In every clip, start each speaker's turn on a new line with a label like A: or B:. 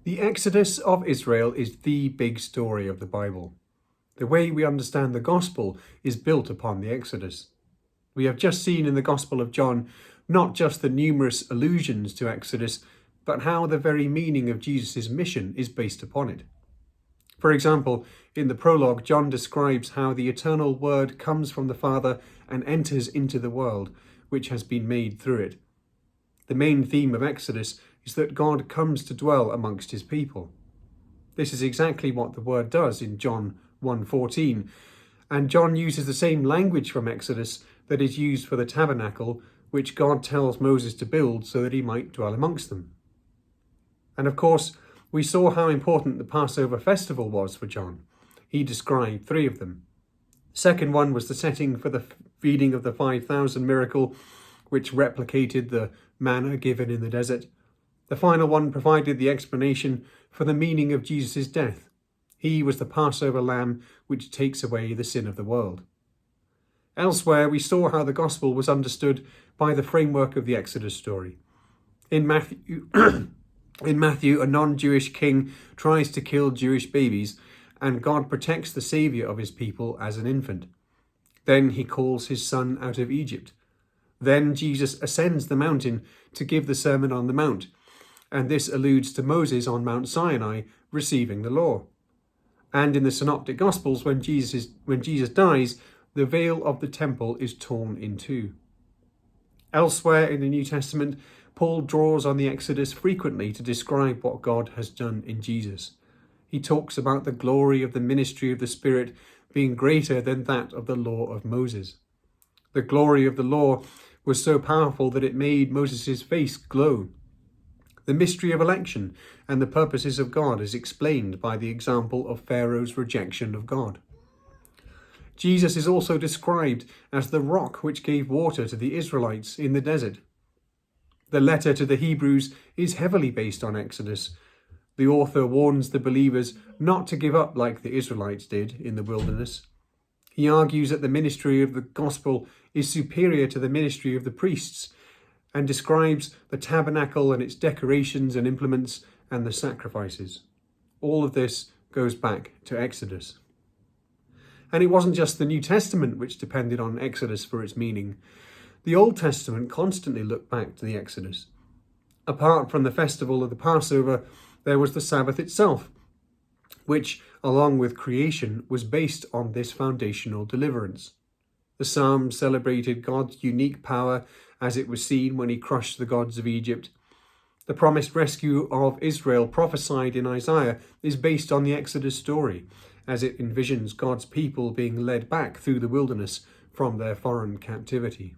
A: The Exodus of Israel is the big story of the Bible. The way we understand the gospel is built upon the Exodus. We have just seen in the Gospel of John not just the numerous allusions to Exodus, but how the very meaning of Jesus' mission is based upon it. For example, in the prologue, John describes how the eternal Word comes from the Father and enters into the world, which has been made through it. The main theme of Exodus is that God comes to dwell amongst his people. This is exactly what the Word does in John 1:14, and John uses the same language from Exodus that is used for the tabernacle, which God tells Moses to build so that he might dwell amongst them. And of course, we saw how important the Passover festival was for John. He described 3 of them. The second one was the setting for the feeding of the 5,000 miracle, which replicated the manna given in the desert. The final one provided the explanation for the meaning of Jesus' death. He was the Passover lamb which takes away the sin of the world. Elsewhere, we saw how the gospel was understood by the framework of the Exodus story. In Matthew, a non-Jewish king tries to kill Jewish babies, and God protects the saviour of his people as an infant. Then he calls his son out of Egypt. Then Jesus ascends the mountain to give the Sermon on the Mount, and this alludes to Moses on Mount Sinai receiving the law. And in the Synoptic Gospels, when Jesus dies, the veil of the temple is torn in two. Elsewhere in the New Testament, Paul draws on the Exodus frequently to describe what God has done in Jesus. He talks about the glory of the ministry of the Spirit being greater than that of the law of Moses. The glory of the law was so powerful that it made Moses' face glow. The mystery of election and the purposes of God is explained by the example of Pharaoh's rejection of God. Jesus is also described as the rock which gave water to the Israelites in the desert. The letter to the Hebrews is heavily based on Exodus. The author warns the believers not to give up like the Israelites did in the wilderness. He argues that the ministry of the gospel is superior to the ministry of the priests, and describes the tabernacle and its decorations and implements and the sacrifices. All of this goes back to Exodus. And it wasn't just the New Testament which depended on Exodus for its meaning. The Old Testament constantly looked back to the Exodus. Apart from the festival of the Passover, there was the Sabbath itself, which, along with creation, was based on this foundational deliverance. The Psalms celebrated God's unique power as it was seen when he crushed the gods of Egypt. The promised rescue of Israel prophesied in Isaiah is based on the Exodus story, as it envisions God's people being led back through the wilderness from their foreign captivity.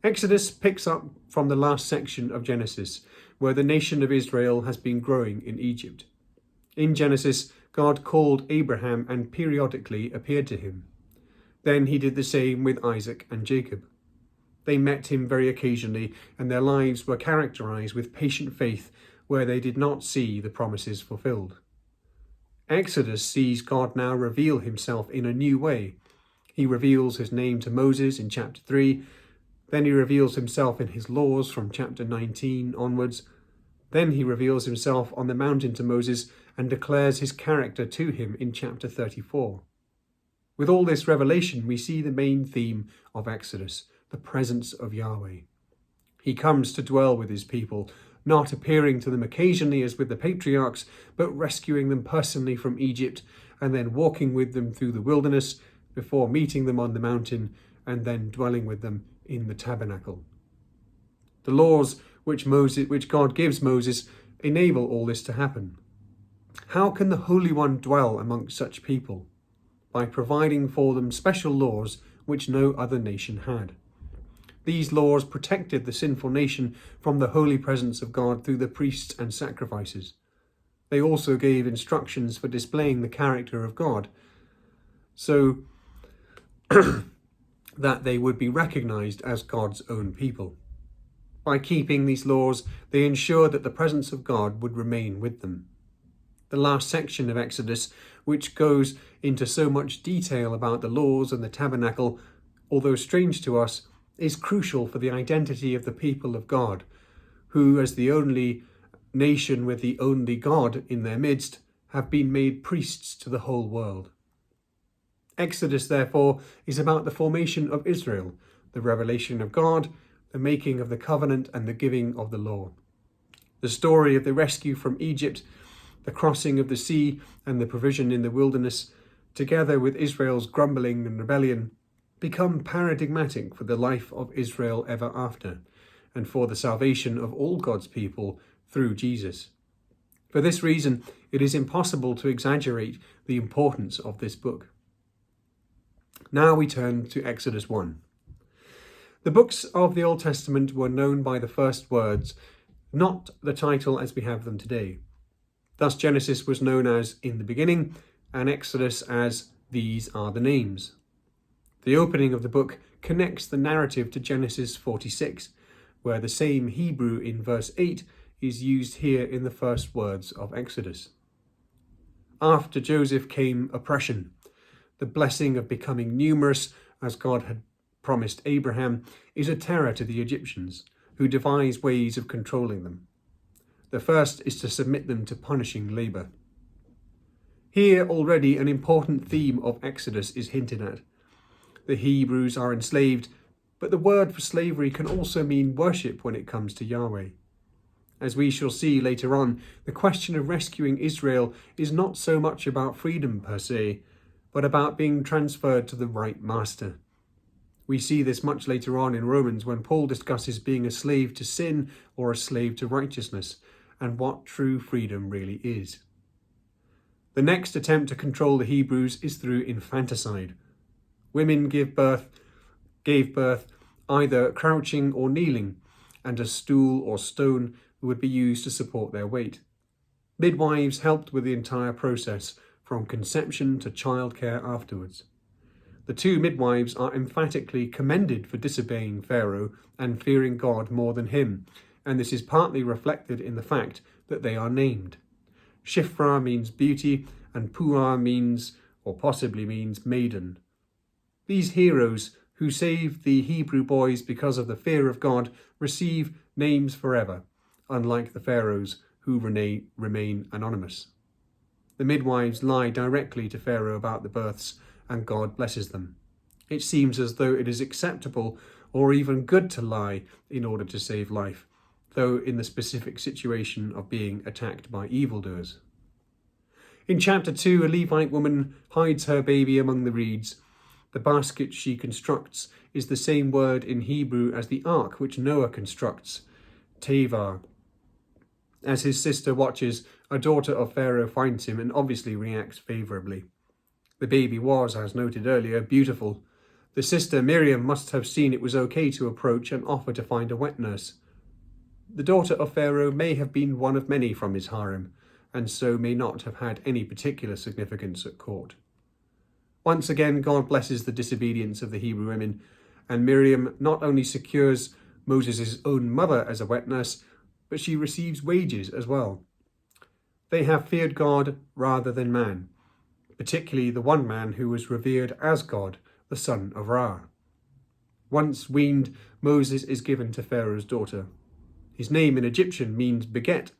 A: Exodus picks up from the last section of Genesis, where the nation of Israel has been growing in Egypt. In Genesis, God called Abraham and periodically appeared to him. Then he did the same with Isaac and Jacob. They met him very occasionally, and their lives were characterized with patient faith where they did not see the promises fulfilled. Exodus sees God now reveal himself in a new way. He reveals his name to Moses in chapter 3, then he reveals himself in his laws from chapter 19 onwards. Then he reveals himself on the mountain to Moses and declares his character to him in chapter 34. With all this revelation, we see the main theme of Exodus, the presence of Yahweh. He comes to dwell with his people, not appearing to them occasionally as with the patriarchs, but rescuing them personally from Egypt and then walking with them through the wilderness before meeting them on the mountain and then dwelling with them in the tabernacle. The laws which God gives Moses enable all this to happen. How can the Holy One dwell amongst such people? By providing for them special laws which no other nation had. These laws protected the sinful nation from the holy presence of God through the priests and sacrifices. They also gave instructions for displaying the character of God, so that they would be recognized as God's own people. By keeping these laws, they ensured that the presence of God would remain with them. The last section of Exodus, which goes into so much detail about the laws and the tabernacle, although strange to us, is crucial for the identity of the people of God, who, as the only nation with the only God in their midst, have been made priests to the whole world. Exodus, therefore, is about the formation of Israel, the revelation of God, the making of the covenant, and the giving of the law. The story of the rescue from Egypt, the crossing of the sea, and the provision in the wilderness, together with Israel's grumbling and rebellion, become paradigmatic for the life of Israel ever after, and for the salvation of all God's people through Jesus. For this reason, it is impossible to exaggerate the importance of this book. Now we turn to Exodus 1. The books of the Old Testament were known by the first words, not the title as we have them today. Thus Genesis was known as In the Beginning, and Exodus as These Are the Names. The opening of the book connects the narrative to Genesis 46, where the same Hebrew in verse 8 is used here in the first words of Exodus. After Joseph came oppression. The blessing of becoming numerous, as God had promised Abraham, is a terror to the Egyptians, who devise ways of controlling them. The first is to submit them to punishing labour. Here already an important theme of Exodus is hinted at. The Hebrews are enslaved, but the word for slavery can also mean worship when it comes to Yahweh. As we shall see later on, the question of rescuing Israel is not so much about freedom per se, but about being transferred to the right master. We see this much later on in Romans when Paul discusses being a slave to sin or a slave to righteousness, and what true freedom really is. The next attempt to control the Hebrews is through infanticide. Women gave birth either crouching or kneeling, and a stool or stone would be used to support their weight. Midwives helped with the entire process, from conception to childcare afterwards. The two midwives are emphatically commended for disobeying Pharaoh and fearing God more than him, and this is partly reflected in the fact that they are named. Shiphrah means beauty, and Puah means, or possibly means, maiden. These heroes, who saved the Hebrew boys because of the fear of God, receive names forever, unlike the pharaohs who remain anonymous. The midwives lie directly to Pharaoh about the births, and God blesses them. It seems as though it is acceptable or even good to lie in order to save life, though in the specific situation of being attacked by evildoers. In chapter 2, a Levite woman hides her baby among the reeds. The basket she constructs is the same word in Hebrew as the ark which Noah constructs, tevar. As his sister watches, a daughter of Pharaoh finds him and obviously reacts favourably. The baby was, as noted earlier, beautiful. The sister Miriam must have seen it was okay to approach and offer to find a wet nurse. The daughter of Pharaoh may have been one of many from his harem, and so may not have had any particular significance at court. Once again, God blesses the disobedience of the Hebrew women, and Miriam not only secures Moses' own mother as a wet nurse, but she receives wages as well. They have feared God rather than man, particularly the one man who was revered as God, the son of Ra. Once weaned, Moses is given to Pharaoh's daughter. His name in Egyptian means beget,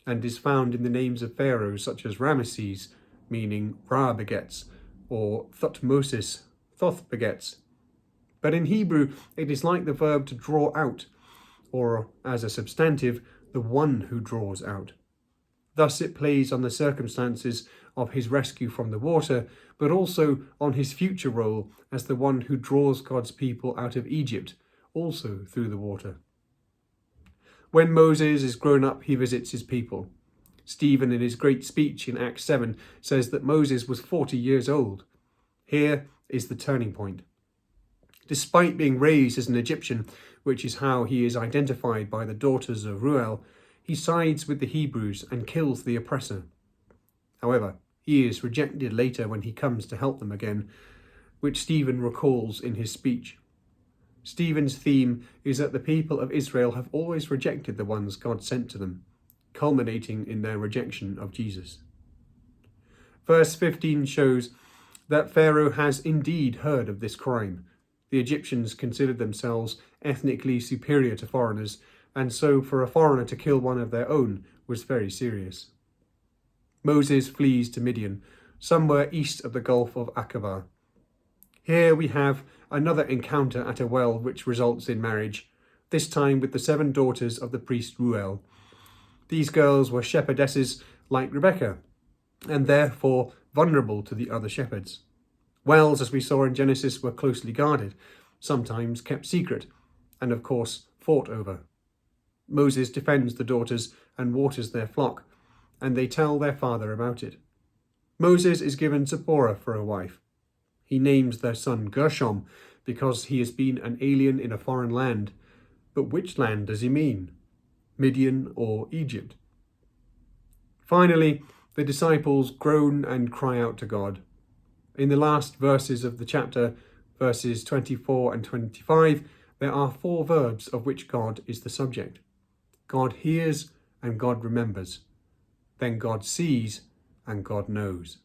A: and is found in the names of pharaohs such as Ramesses, meaning Ra begets, or Thutmoses, Thoth begets. But in Hebrew, it is like the verb to draw out, or as a substantive, the one who draws out. Thus it plays on the circumstances of his rescue from the water, but also on his future role as the one who draws God's people out of Egypt, also through the water. When Moses is grown up, he visits his people. Stephen, in his great speech in Acts 7, says that Moses was 40 years old. Here is the turning point. Despite being raised as an Egyptian, which is how he is identified by the daughters of Ruel, he sides with the Hebrews and kills the oppressor. However, he is rejected later when he comes to help them again, which Stephen recalls in his speech. Stephen's theme is that the people of Israel have always rejected the ones God sent to them, culminating in their rejection of Jesus. Verse 15 shows that Pharaoh has indeed heard of this crime. The Egyptians considered themselves ethnically superior to foreigners, and so for a foreigner to kill one of their own was very serious. Moses flees to Midian, somewhere east of the Gulf of Aqaba. Here we have another encounter at a well which results in marriage, this time with the 7 daughters of the priest Ruel. These girls were shepherdesses like Rebecca, and therefore vulnerable to the other shepherds. Wells, as we saw in Genesis, were closely guarded, sometimes kept secret, and of course fought over. Moses defends the daughters and waters their flock, and they tell their father about it. Moses is given Zipporah for a wife. He names their son Gershom because he has been an alien in a foreign land. But which land does he mean? Midian or Egypt? Finally, the disciples groan and cry out to God. In the last verses of the chapter, verses 24 and 25, there are 4 verbs of which God is the subject. God hears and God remembers. Then God sees and God knows.